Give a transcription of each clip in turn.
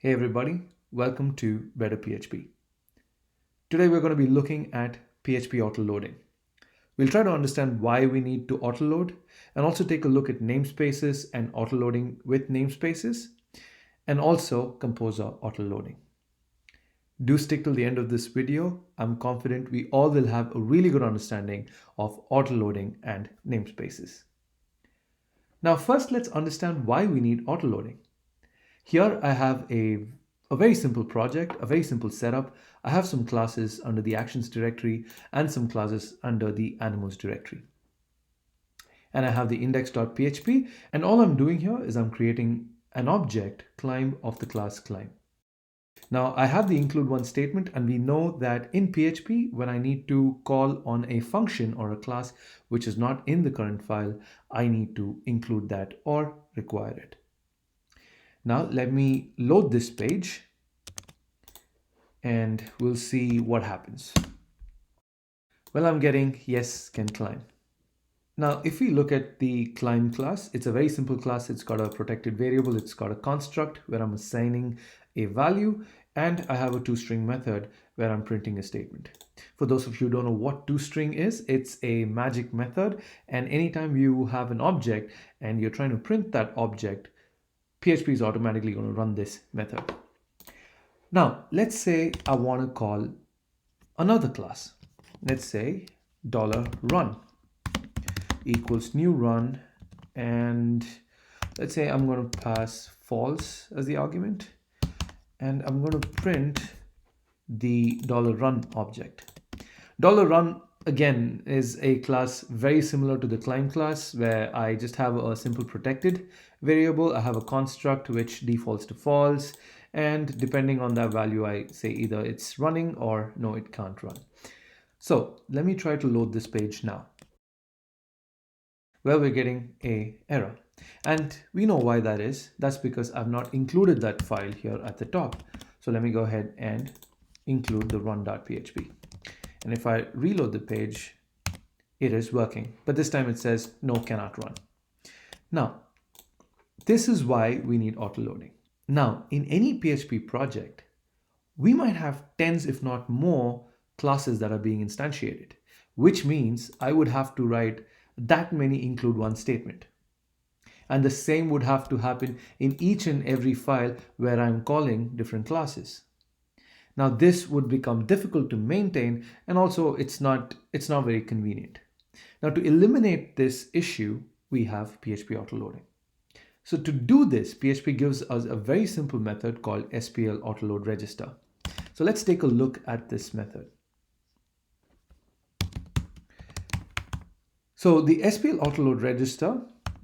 Hey everybody, welcome to Better PHP. Today we're going to be looking at PHP Autoloading. We'll try to understand why we need to autoload and also take a look at namespaces and autoloading with namespaces and also Composer autoloading. Do stick till the end of this video. I'm confident we all will have a really good understanding of autoloading and namespaces. Now first let's understand why we need autoloading. Here I have a very simple project, a very simple setup. I have some classes under the actions directory and some classes under the animals directory. And I have the index.php, and all I'm doing here is I'm creating an object climb of the class climb. Now I have the include one statement, and we know that in PHP, when I need to call on a function or a class which is not in the current file, I need to include that or require it. Now let me load this page and we'll see what happens. Well, I'm getting yes can climb. Now if we look at the climb class, it's a very simple class. It's got a protected variable, it's got a construct where I'm assigning a value, and I have a toString method where I'm printing a statement. For those of you who don't know what toString is, it's a magic method, and anytime you have an object and you're trying to print that object, PHP is automatically going to run this method. Now, let's say I want to call another class. Let's say $run equals new run, and let's say I'm going to pass false as the argument, and I'm going to print the $run object. $run again is a class very similar to the climb class, where I just have a simple protected variable. I have a construct which defaults to false, and depending on that value, I say either it's running or no, it can't run. So let me try to load this page now. Well, we're getting an error, and we know why that is. That's because I've not included that file here at the top. So let me go ahead and include the run.php. And if I reload the page, it is working, but this time it says no, cannot run. Now, this is why we need autoloading. Now, in any PHP project, we might have tens, if not more, classes that are being instantiated, which means I would have to write that many include one statement. And the same would have to happen in each and every file where I'm calling different classes. Now this would become difficult to maintain, and also it's not very convenient. Now to eliminate this issue, we have PHP Autoloading. So to do this, PHP gives us a very simple method called SPL Autoload Register. So let's take a look at this method. So the SPL Autoload Register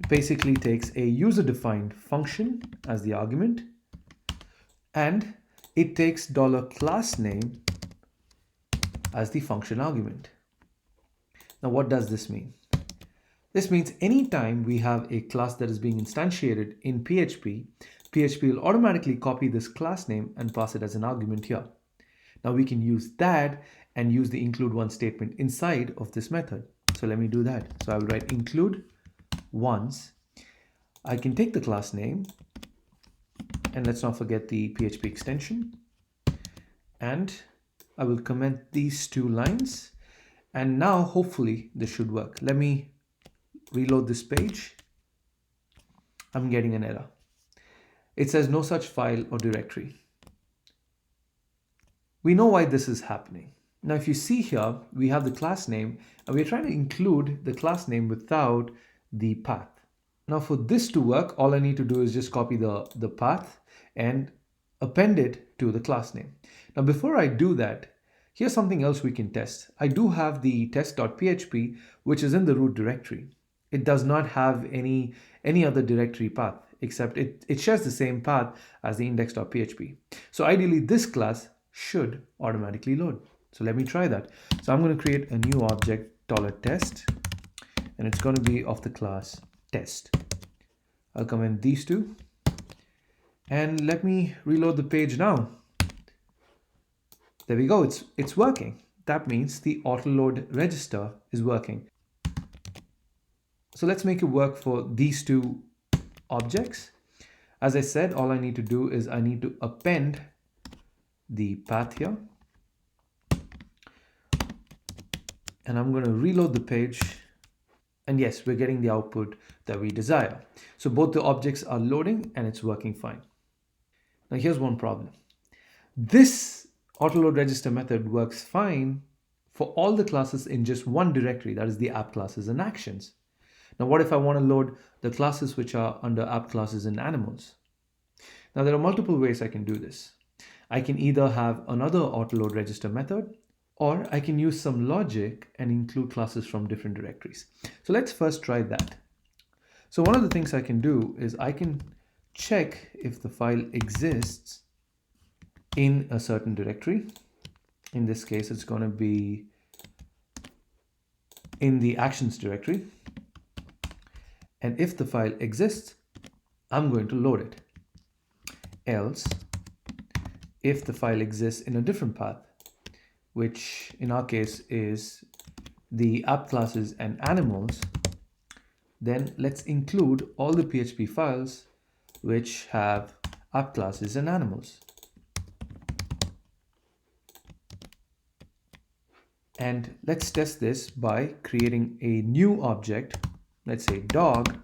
basically takes a user-defined function as the argument, and it takes $class name as the function argument. Now, what does this mean? This means anytime we have a class that is being instantiated in PHP, PHP will automatically copy this class name and pass it as an argument here. Now we can use that and use the include one statement inside of this method. So let me do that. So I will write include once. I can take the class name, and let's not forget the PHP extension, and I will comment these two lines, and now hopefully this should work. Let me reload this page. I'm getting an error. It says no such file or directory. We know why this is happening. Now if you see here, we have the class name, and we're trying to include the class name without the path. Now for this to work, all I need to do is just copy the path and append it to the class name. Now before I do that, here's something else we can test. I do have the test.php, which is in the root directory. It does not have any other directory path, except it shares the same path as the index.php. So ideally this class should automatically load. So let me try that. So I'm going to create a new object $test, and it's going to be of the class test. I'll comment these two, and let me reload the page now. There we go, it's working. That means the autoload register is working. So let's make it work for these two objects. As I said, all I need to do is I need to append the path here. And I'm going to reload the page. And yes, we're getting the output that we desire. So both the objects are loading and it's working fine. Now here's one problem. This autoload register method works fine for all the classes in just one directory, that is the app classes and actions. Now what if I want to load the classes which are under app classes and animals? Now there are multiple ways I can do this. I can either have another autoload register method, or I can use some logic and include classes from different directories. So let's first try that. So one of the things I can do is I can check if the file exists in a certain directory. In this case, it's going to be in the actions directory. And if the file exists, I'm going to load it. Else, if the file exists in a different path, which in our case is the app classes and animals, then let's include all the PHP files which have app classes and animals. And let's test this by creating a new object, let's say dog,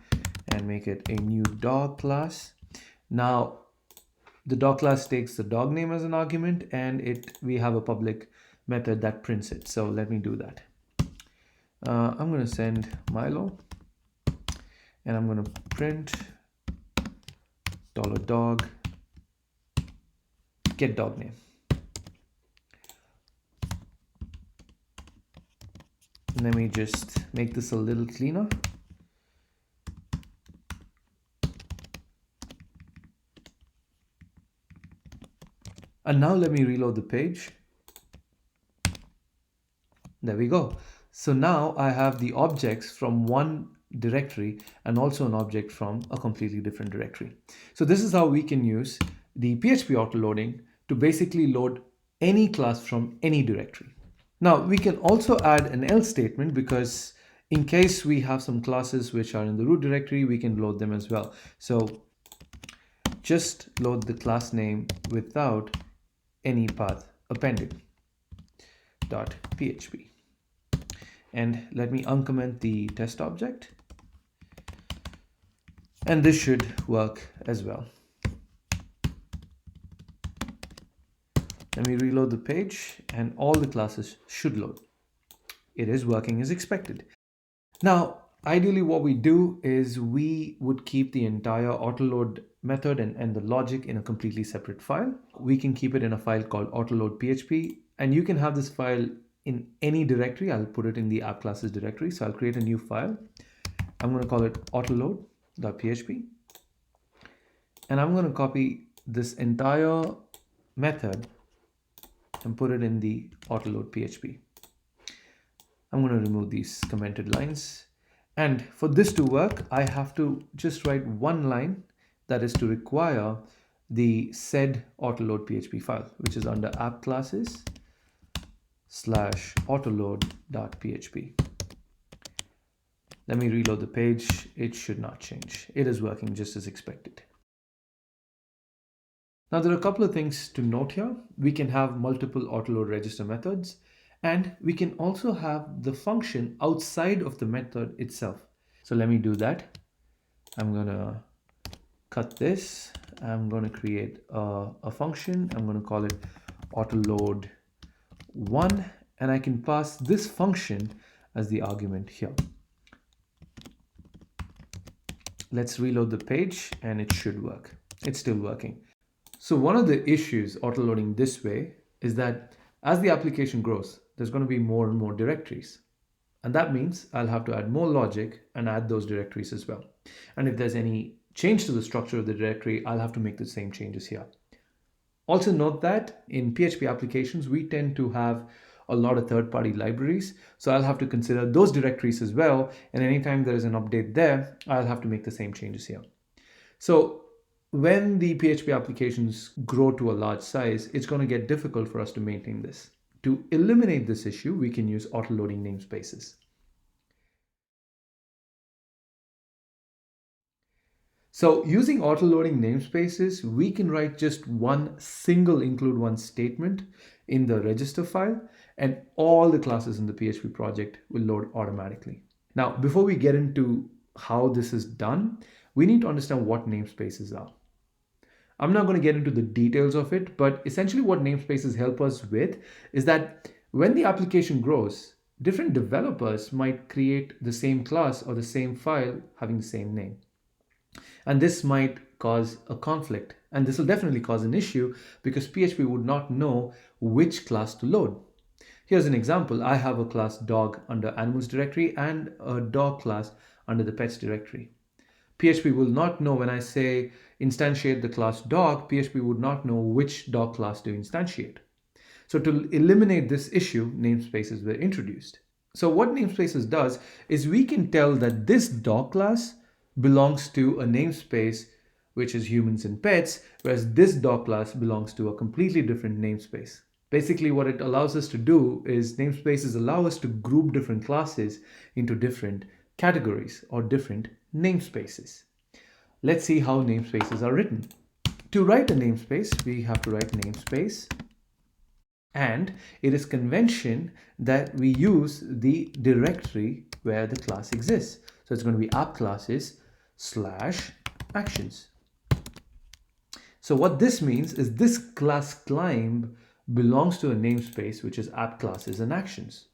and make it a new dog class. Now, the dog class takes the dog name as an argument, and we have a public method that prints it. So let me do that. I'm going to send Milo, and I'm going to print $dog get dog name. Let me just make this a little cleaner. And now let me reload the page. There we go. So now I have the objects from one directory and also an object from a completely different directory. So this is how we can use the PHP autoloading to basically load any class from any directory. Now we can also add an else statement, because in case we have some classes which are in the root directory, we can load them as well. So just load the class name without any path appended .php. And let me uncomment the test object. And this should work as well. Let me reload the page and all the classes should load. It is working as expected. Now, ideally what we do is we would keep the entire autoload method and the logic in a completely separate file. We can keep it in a file called Autoload PHP, and you can have this file in any directory. I'll put it in the app classes directory. So I'll create a new file. I'm going to call it autoload.php. And I'm going to copy this entire method and put it in the Autoload PHP. I'm going to remove these commented lines. And for this to work, I have to just write one line that is to require the said Autoload PHP file, which is under app classes /autoload.php. Let me reload the page. It should not change. It is working just as expected. Now there are a couple of things to note here. We can have multiple autoload register methods, and we can also have the function outside of the method itself. So let me do that. I'm going to cut this. I'm going to create a function. I'm going to call it autoload1, and I can pass this function as the argument here. Let's reload the page and it should work. It's still working. So one of the issues autoloading this way is that as the application grows, there's going to be more and more directories. And that means I'll have to add more logic and add those directories as well. And if there's any change to the structure of the directory, I'll have to make the same changes here. Also note that in PHP applications, we tend to have a lot of third-party libraries. So I'll have to consider those directories as well. And anytime there is an update there, I'll have to make the same changes here. So when the PHP applications grow to a large size, it's going to get difficult for us to maintain this. To eliminate this issue, we can use autoloading namespaces. So using autoloading namespaces, we can write just one single include one statement in the register file, and all the classes in the PHP project will load automatically. Now, before we get into how this is done, we need to understand what namespaces are. I'm not going to get into the details of it, but essentially what namespaces help us with is that when the application grows, different developers might create the same class or the same file having the same name. And this might cause a conflict. And this will definitely cause an issue because PHP would not know which class to load. Here's an example. I have a class dog under animals directory and a dog class under the pets directory. PHP will not know when I say instantiate the class dog, PHP would not know which dog class to instantiate. So to eliminate this issue, namespaces were introduced. So what namespaces does is we can tell that this dog class belongs to a namespace which is humans and pets, whereas this dog class belongs to a completely different namespace. Basically, what it allows us to do is namespaces allow us to group different classes into different categories or different namespaces. Let's see how namespaces are written. To write a namespace, we have to write namespace, and it is convention that we use the directory where the class exists. So it's going to be app classes / actions. So what this means is this class climb belongs to a namespace which is app classes and actions.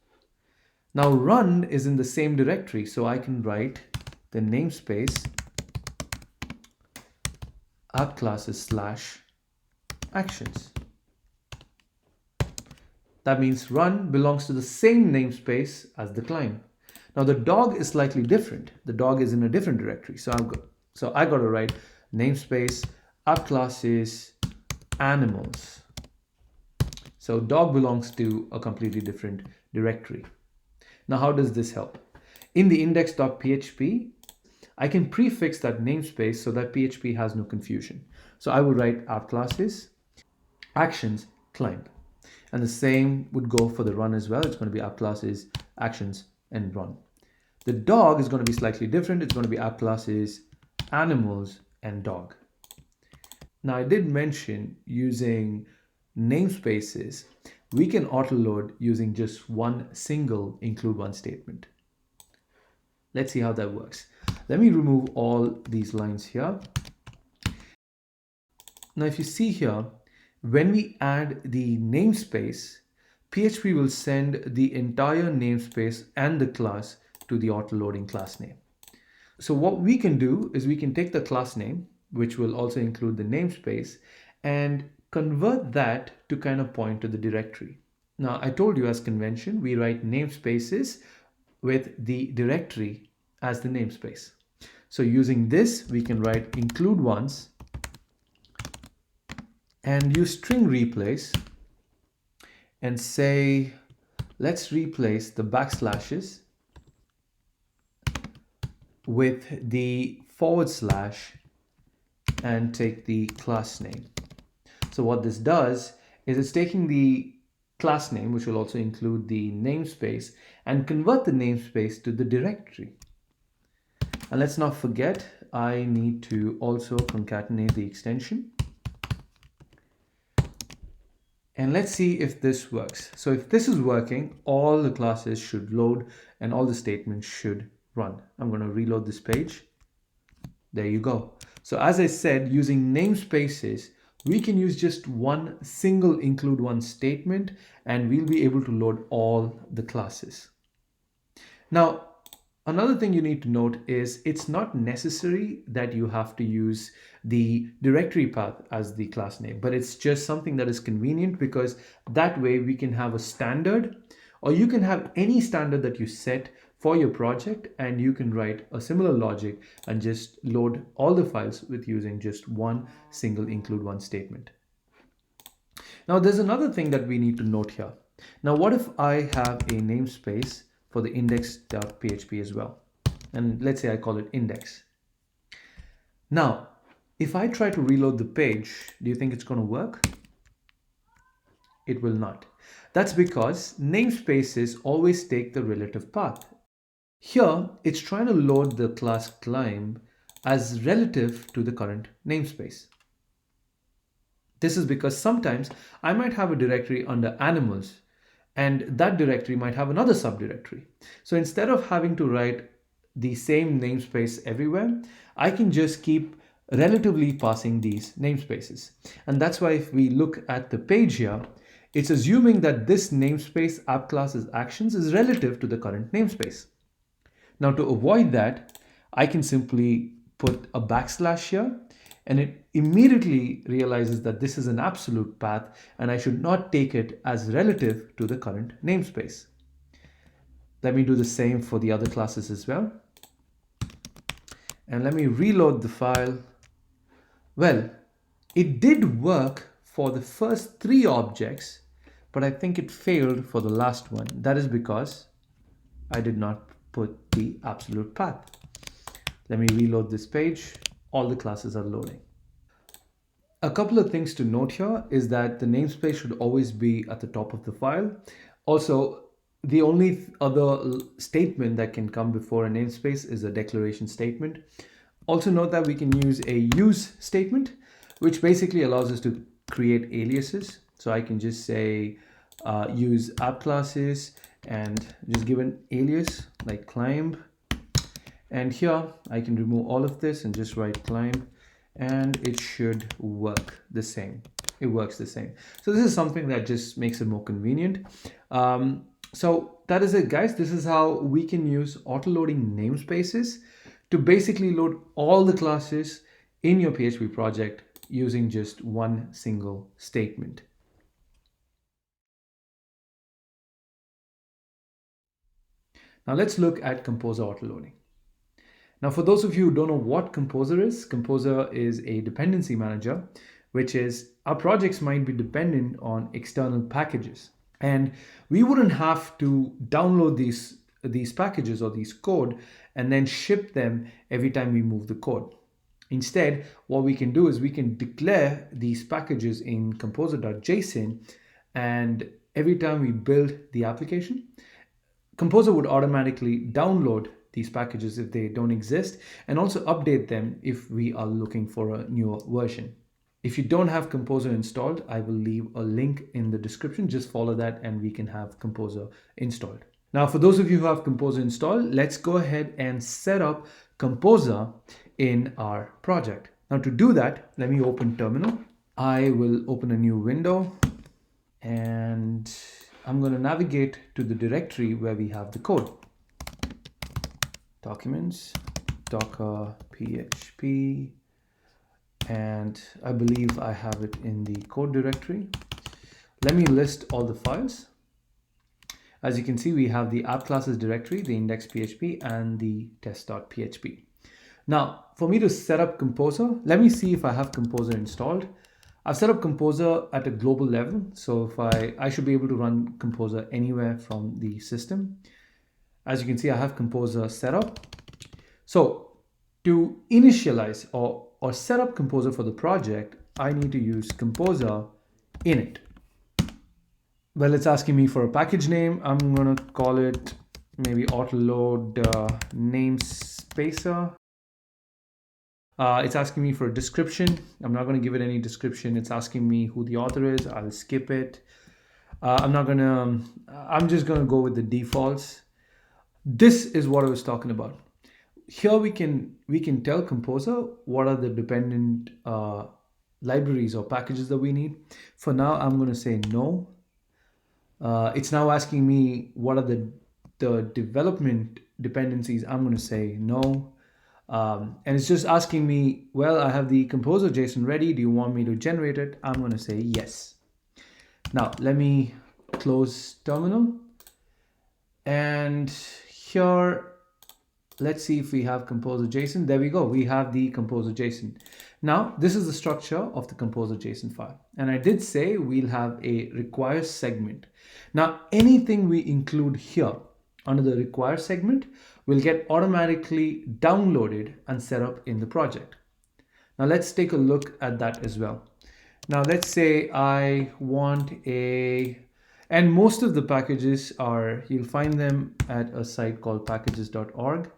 Now run is in the same directory, so I can write the namespace app classes / actions. That means run belongs to the same namespace as the climb. Now the dog is slightly different. The dog is in a different directory. So I got to write namespace app classes animals. So dog belongs to a completely different directory. Now how does this help? In the index.php, I can prefix that namespace so that PHP has no confusion. So I will write app classes actions climb. And the same would go for the run as well. It's going to be app classes, actions, and run. The dog is going to be slightly different. It's going to be app classes, animals, and dog. Now, I did mention using namespaces, we can autoload using just one single include one statement. Let's see how that works. Let me remove all these lines here. Now, if you see here, when we add the namespace, PHP will send the entire namespace and the class to the autoloading class name. So what we can do is we can take the class name, which will also include the namespace, and convert that to kind of point to the directory. Now, I told you as convention, we write namespaces with the directory as the namespace. So using this, we can write include once and use string replace and say, let's replace the backslashes with the / and take the class name. So what this does is it's taking the class name, which will also include the namespace, and convert the namespace to the directory. And let's not forget, I need to also concatenate the extension. And let's see if this works. So if this is working, all the classes should load and all the statements should run. I'm going to reload this page. There you go. So as I said, using namespaces, we can use just one single include one statement and we'll be able to load all the classes. Now, another thing you need to note is it's not necessary that you have to use the directory path as the class name, but it's just something that is convenient because that way we can have a standard, or you can have any standard that you set for your project and you can write a similar logic and just load all the files with using just one single include one statement. Now there's another thing that we need to note here. Now what if I have a namespace for the index.php as well? And let's say I call it index. Now, if I try to reload the page, do you think it's going to work? It will not. That's because namespaces always take the relative path. Here, it's trying to load the class climb as relative to the current namespace. This is because sometimes I might have a directory under animals and that directory might have another subdirectory. So instead of having to write the same namespace everywhere, I can just keep relatively passing these namespaces. And that's why if we look at the page here, it's assuming that this namespace app classes actions is relative to the current namespace. Now to avoid that, I can simply put a backslash here and it immediately realizes that this is an absolute path and I should not take it as relative to the current namespace. Let me do the same for the other classes as well. And let me reload the file. Well, it did work for the first 3 objects, but I think it failed for the last one. That is because I did not put the absolute path. Let me reload this page. All the classes are loading. A couple of things to note here is that the namespace should always be at the top of the file. Also, the only other statement that can come before a namespace is a declaration statement. Also note that we can use a use statement, which basically allows us to create aliases. So I can just say use app classes and just give an alias like climb. And here I can remove all of this and just write climb and it should work the same. It works the same. So this is something that just makes it more convenient. So that is it, guys. This is how we can use autoloading namespaces to basically load all the classes in your PHP project using just one single statement. Now let's look at Composer Autoloading. Now, for those of you who don't know what Composer is a dependency manager, which is our projects might be dependent on external packages. And we wouldn't have to download these packages or these code and then ship them every time we move the code. Instead, what we can do is we can declare these packages in composer.json, and every time we build the application, Composer would automatically download these packages if they don't exist and also update them if we are looking for a newer version. If you don't have Composer installed, I will leave a link in the description. Just follow that and we can have Composer installed. Now, for those of you who have Composer installed, let's go ahead and set up Composer in our project. Now to do that, let me open Terminal. I will open a new window and I'm going to navigate to the directory where we have the code. Documents, Docker, PHP, and I believe I have it in the code directory. Let me list all the files. As you can see, we have the app classes directory, the index.php, and the test.php. Now, for me to set up Composer, let me see if I have Composer installed. I've set up Composer at a global level, so if I should be able to run Composer anywhere from the system. As you can see, I have Composer set up. So to initialize or set up Composer for the project, I need to use Composer init. Well, it's asking me for a package name. I'm going to call it maybe Autoload Namespacer. It's asking me for a description. I'm not going to give it any description. It's asking me who the author is. I'll skip it. I'm just going to go with the defaults. This is what I was talking about. Here we can tell Composer what are the dependent libraries or packages that we need. For now, I'm going to say no. It's now asking me what are the development dependencies. I'm going to say no. And it's just asking me, well, I have the Composer JSON ready. Do you want me to generate it? I'm going to say yes. Now, let me close Terminal. And here, let's see if we have Composer JSON. There we go. We have the Composer JSON. Now, this is the structure of the Composer JSON file. And I did say we'll have a require segment. Now, anything we include here under the require segment will get automatically downloaded and set up in the project. Now, let's take a look at that as well. Now, let's say I want and most of the packages you'll find them at a site called packages.org.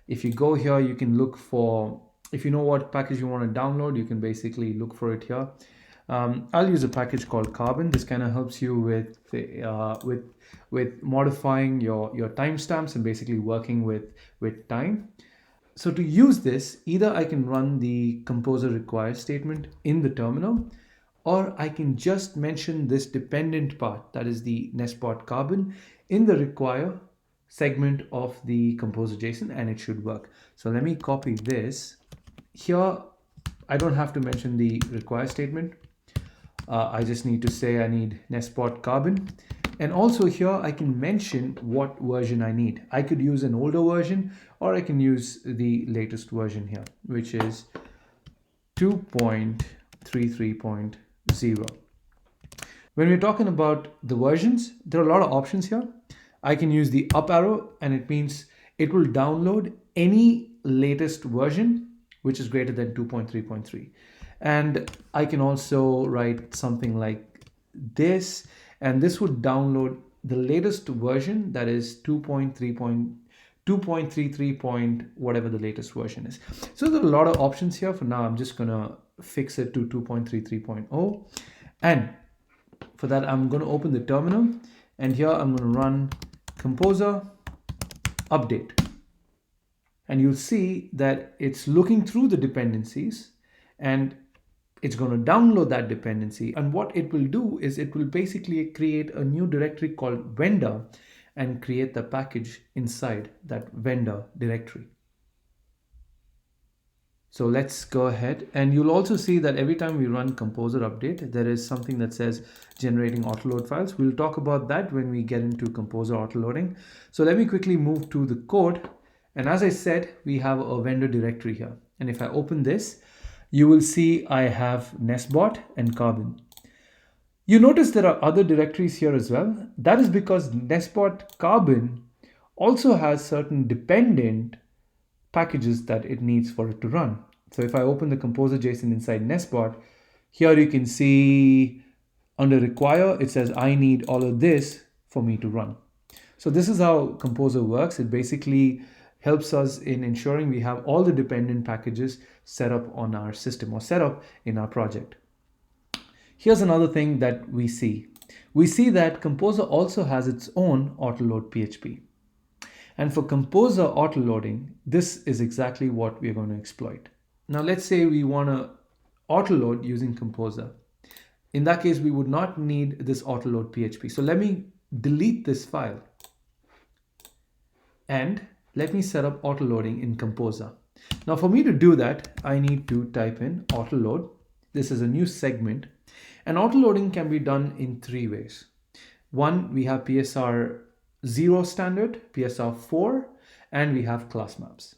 If you go here, you can look for If you know what package you want to download, you can basically look for it here. I'll use a package called Carbon. This kind of helps you with modifying your timestamps and basically working with time. So to use this, either I can run the composer require statement in the terminal, or I can just mention this dependent part, that is the nestbot carbon, in the require segment of the composer JSON, and it should work. So let me copy this. Here, I don't have to mention the require statement. I just need to say I need nestbot carbon. And also here I can mention what version I need. I could use an older version, or I can use the latest version here, which is 2.33.0. When we're talking about the versions, there are a lot of options here. I can use the up arrow, and it means it will download any latest version which is greater than 2.3.3. And I can also write something like this, and this would download the latest version, that is 2.33 whatever the latest version is. So there are a lot of options here. For now, I'm just gonna fix it to 2.33.0. And for that, I'm gonna open the terminal, and here I'm gonna run composer update. And you'll see that it's looking through the dependencies, and it's going to download that dependency. And what it will do is it will basically create a new directory called vendor and create the package inside that vendor directory. So let's go ahead, and you'll also see that every time we run composer update, there is something that says generating autoload files. We'll talk about that when we get into composer autoloading. So let me quickly move to the code. And as I said, we have a vendor directory here. And if I open this, you will see I have nestbot and carbon. You notice there are other directories here as well. That is because nestbot carbon also has certain dependent packages that it needs for it to run. So if I open the composer JSON inside nestbot, here you can see under require, it says I need all of this for me to run. So this is how composer works. It basically helps us in ensuring we have all the dependent packages set up on our system or set up in our project. Here's another thing that we see. We see that Composer also has its own Autoload PHP. And for Composer autoloading, this is exactly what we're going to exploit. Now let's say we want to autoload using Composer. In that case, we would not need this Autoload PHP. So let me delete this file. And let me set up autoloading in Composer. Now for me to do that, I need to type in autoload. This is a new segment, and autoloading can be done in three ways. One, we have PSR 0 standard, PSR 4, and we have class maps.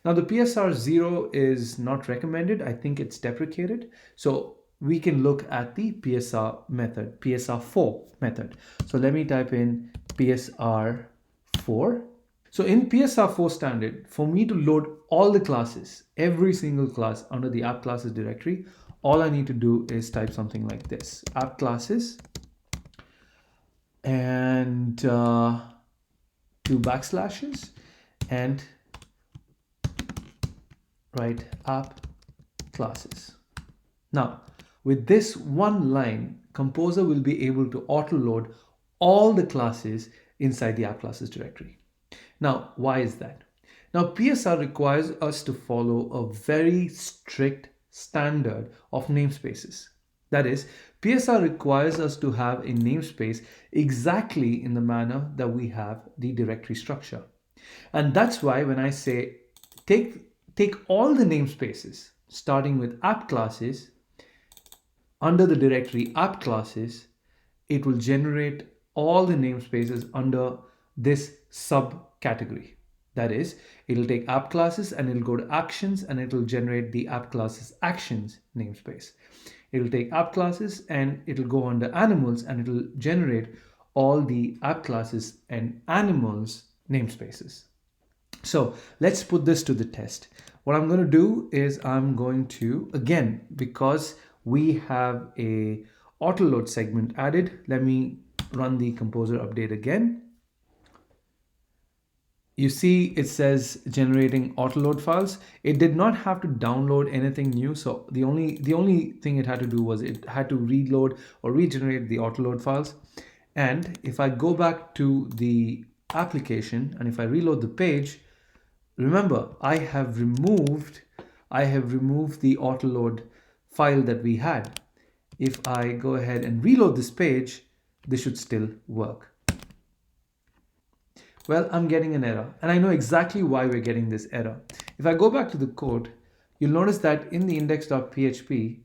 Now the PSR 0 is not recommended. I think it's deprecated. So we can look at the PSR method, PSR 4 method. So let me type in PSR 4. So in PSR4 standard, for me to load all the classes, every single class under the app classes directory, all I need to do is type something like this, app classes, and 2 backslashes, and write app classes. Now, with this one line, Composer will be able to autoload all the classes inside the app classes directory. Now, why is that? Now, PSR requires us to follow a very strict standard of namespaces. That is, PSR requires us to have a namespace exactly in the manner that we have the directory structure. And that's why when I say take all the namespaces, starting with app classes, under the directory app classes, it will generate all the namespaces under this subcategory. That is, it'll take app classes and it'll go to actions and it'll generate the app classes actions namespace. It'll take app classes and it'll go under animals and it'll generate all the app classes and animals namespaces. So let's put this to the test. What I'm going to do is I'm going to, again, because we have a autoload segment added, let me run the Composer update again. You see it says generating autoload files. It did not have to download anything new. So the only thing it had to do was it had to reload or regenerate the autoload files. And if I go back to the application and if I reload the page, remember I have removed the autoload file that we had. If I go ahead and reload this page, this should still work. Well, I'm getting an error, and I know exactly why we're getting this error. If I go back to the code, you'll notice that in the index.php,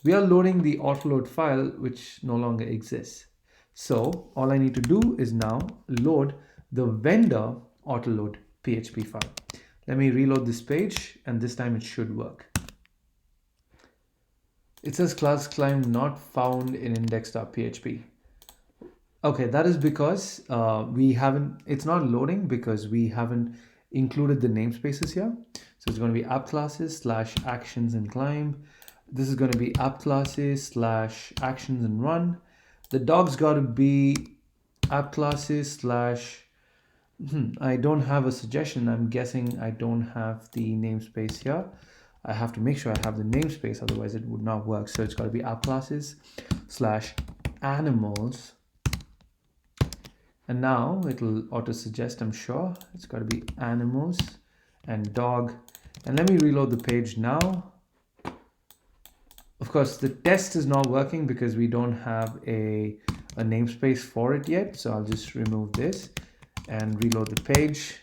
we are loading the autoload file, which no longer exists. So all I need to do is now load the vendor autoload PHP file. Let me reload this page, and this time it should work. It says class climb not found in index.php. Okay, that is because it's not loading because we haven't included the namespaces here. So it's going to be app classes / actions and climb. This is going to be app classes / actions and run. The dog's got to be app classes / I don't have a suggestion. I'm guessing I don't have the namespace here. I have to make sure I have the namespace, otherwise it would not work. So it's got to be app classes / animals. And now it'll auto suggest, I'm sure. It's got to be animals and dog. And let me reload the page now. Of course, the test is not working because we don't have a namespace for it yet. So I'll just remove this and reload the page.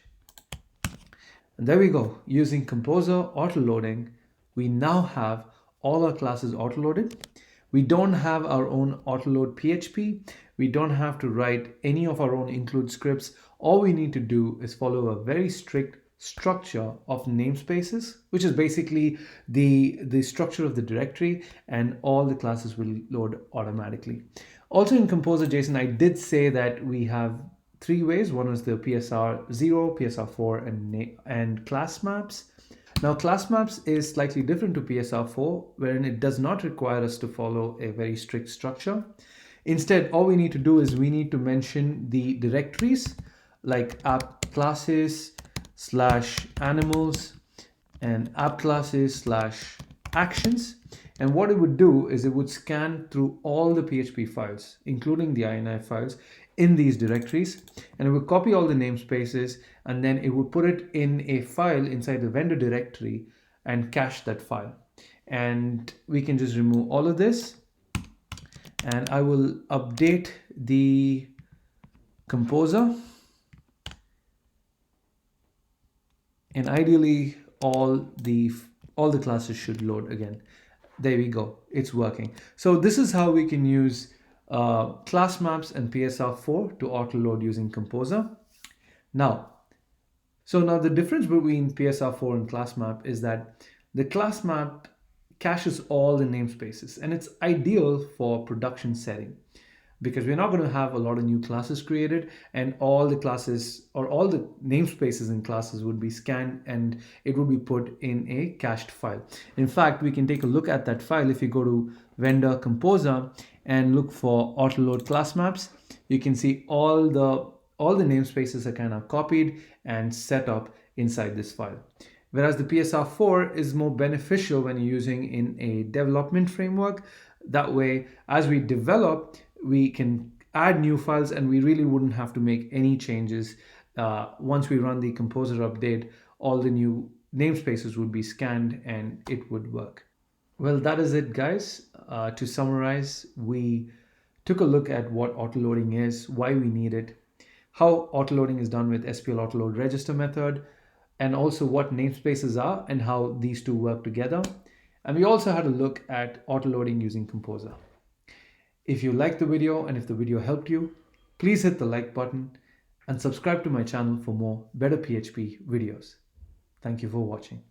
And there we go. Using Composer Autoloading, we now have all our classes autoloaded. We don't have our own Autoload PHP. We don't have to write any of our own include scripts. All we need to do is follow a very strict structure of namespaces, which is basically the structure of the directory, and all the classes will load automatically. Also in Composer JSON, I did say that we have three ways. One is the PSR0, PSR4, and class maps. Now, class maps is slightly different to PSR4, wherein it does not require us to follow a very strict structure. Instead, all we need to do is we need to mention the directories like app classes / animals and app classes / actions. And what it would do is it would scan through all the PHP files, including the INI files in these directories, and it would copy all the namespaces, and then it would put it in a file inside the vendor directory and cache that file. And we can just remove all of this, and I will update the composer, and ideally all the classes should load again. There we go, it's working. So this is how we can use class maps and PSR4 to autoload using Composer. Now the difference between PSR4 and class map is that the class map caches all the namespaces, and it's ideal for production setting because we're not going to have a lot of new classes created, and all the classes or all the namespaces in classes would be scanned and it would be put in a cached file. In fact, we can take a look at that file. If you go to vendor composer and look for autoload class maps, you can see all the namespaces are kind of copied and set up inside this file. Whereas the PSR4 is more beneficial when you're using in a development framework. That way, as we develop, we can add new files and we really wouldn't have to make any changes. Once we run the Composer update, all the new namespaces would be scanned and it would work. Well, that is it, guys. To summarize, we took a look at what autoloading is, why we need it, how autoloading is done with SPL Autoload register method, and also what namespaces are and how these two work together. And we also had a look at autoloading using Composer. If you liked the video and if the video helped you, please hit the like button and subscribe to my channel for more better PHP videos. Thank you for watching.